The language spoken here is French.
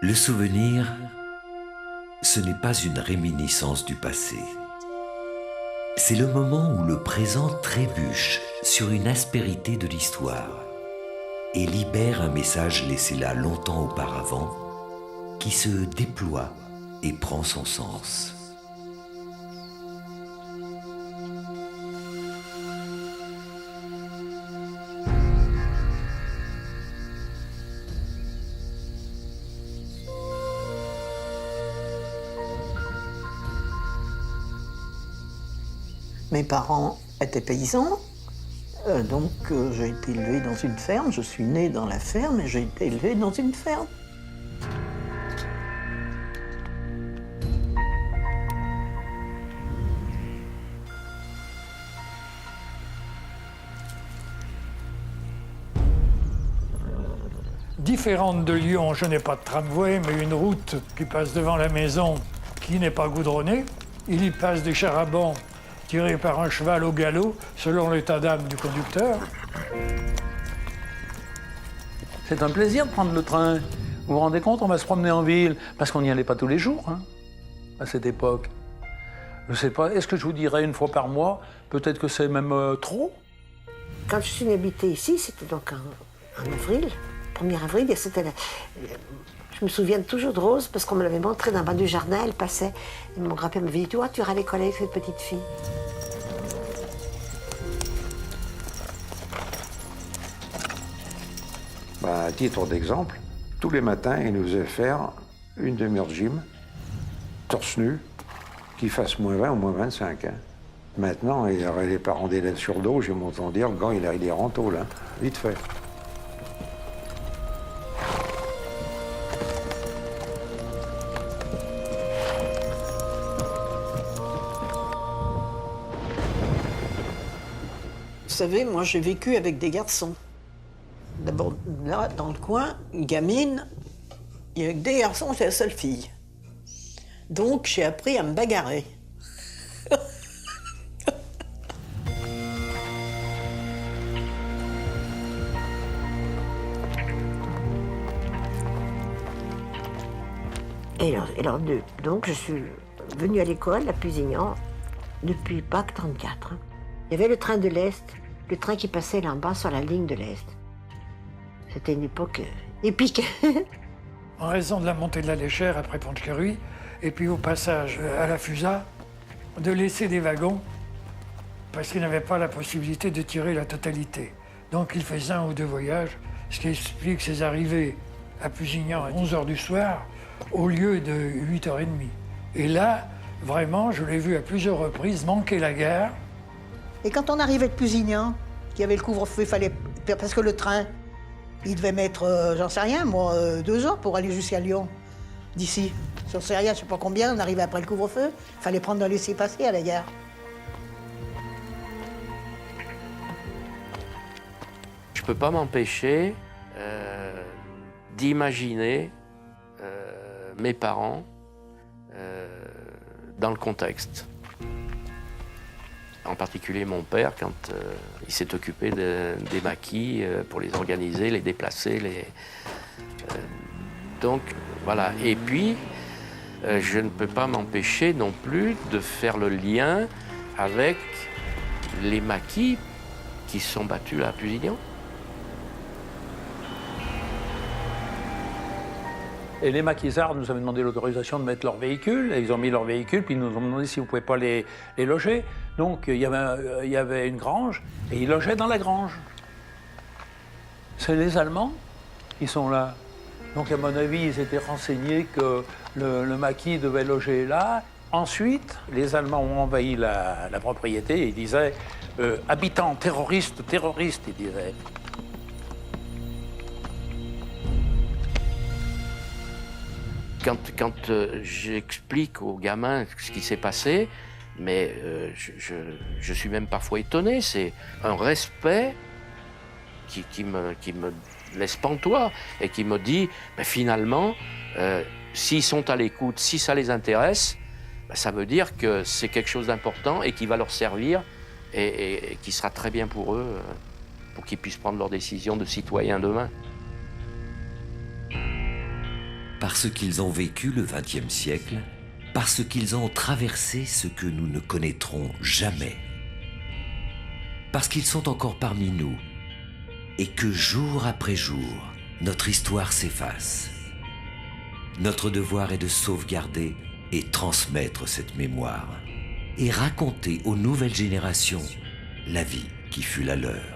Le souvenir, ce n'est pas une réminiscence du passé. C'est le moment où le présent trébuche sur une aspérité de l'histoire et libère un message laissé là longtemps auparavant qui se déploie et prend son sens. Mes parents étaient paysans, donc j'ai été élevée dans une ferme. Je suis née dans la ferme et j'ai été élevée dans une ferme. Différente de Lyon, je n'ai pas de tramway, mais une route qui passe devant la maison qui n'est pas goudronnée. Il y passe des chars à bancs tirés par un cheval au galop, selon l'état d'âme du conducteur. C'est un plaisir de prendre le train. Vous vous rendez compte, on va se promener en ville, parce qu'on n'y allait pas tous les jours, hein, à cette époque. Je ne sais pas, est-ce que je vous dirais une fois par mois? Peut-être que c'est même trop. Quand je suis venue habiter ici, c'était donc en avril, 1er avril, et c'était je me souviens toujours de Rose, parce qu'on me l'avait montré dans le banc du jardin, elle passait, et mon grand-père m'avait dit, tu vois, tu iras à l'école avec cette petite fille. À titre d'exemple, tous les matins, il nous faisait faire une demi-heure de gym, torse nu, qu'il fasse moins 20 ou moins 25. Hein. Maintenant, il aurait les parents d'élèves sur le dos, j'ai mon entendu dire, le gars, il est rento, là, vite fait. Vous savez, moi j'ai vécu avec des garçons. D'abord, là, dans le coin, une gamine, il y avait que des garçons, j'étais la seule fille. Donc j'ai appris à me bagarrer. Donc je suis venue à l'école, à Pusignan, depuis Pâques 34. Il y avait le train de l'Est, le train qui passait là en bas sur la ligne de l'Est. C'était une époque épique. En raison de la montée de la Léchère après Pont-de-Clary, et puis au passage à la Fusa, de laisser des wagons, parce qu'ils n'avaient pas la possibilité de tirer la totalité. Donc ils faisaient 1 ou 2 voyages, ce qui explique ces arrivées à Pusignan à 11h du soir, au lieu de 8h30. Et là, vraiment, je l'ai vu à plusieurs reprises manquer la gare. Et quand on arrivait de Pusignan, qu'il y avait le couvre-feu, parce que le train, il devait mettre, j'en sais rien, moi, 2 heures pour aller jusqu'à Lyon, d'ici. J'en sais rien, je sais pas combien, on arrivait après le couvre-feu. Il fallait prendre un laissez-passer à la gare. Je peux pas m'empêcher d'imaginer mes parents dans le contexte. En particulier mon père, quand il s'est occupé des maquis pour les organiser, les déplacer. Donc voilà. Et puis, je ne peux pas m'empêcher non plus de faire le lien avec les maquis qui sont battus là à Pusignan. Et les maquisards nous avaient demandé l'autorisation de mettre leur véhicule, et ils ont mis leur véhicule, puis ils nous ont demandé si vous ne pouviez pas les loger. Donc il y avait une grange, et ils logeaient dans la grange. C'est les Allemands qui sont là. Donc à mon avis, ils étaient renseignés que le maquis devait loger là. Ensuite, les Allemands ont envahi la propriété, et ils disaient « habitants, terroristes, terroristes », ils disaient. Quand j'explique aux gamins ce qui s'est passé, mais je suis même parfois étonné. C'est un respect qui me laisse pantois et qui me dit, ben finalement, s'ils sont à l'écoute, si ça les intéresse, ben ça veut dire que c'est quelque chose d'important et qui va leur servir et qui sera très bien pour eux, pour qu'ils puissent prendre leurs décisions de citoyens demain. parce qu'ils ont vécu le XXe siècle, parce qu'ils ont traversé ce que nous ne connaîtrons jamais, parce qu'ils sont encore parmi nous, et que jour après jour, notre histoire s'efface. Notre devoir est de sauvegarder et transmettre cette mémoire, et raconter aux nouvelles générations la vie qui fut la leur.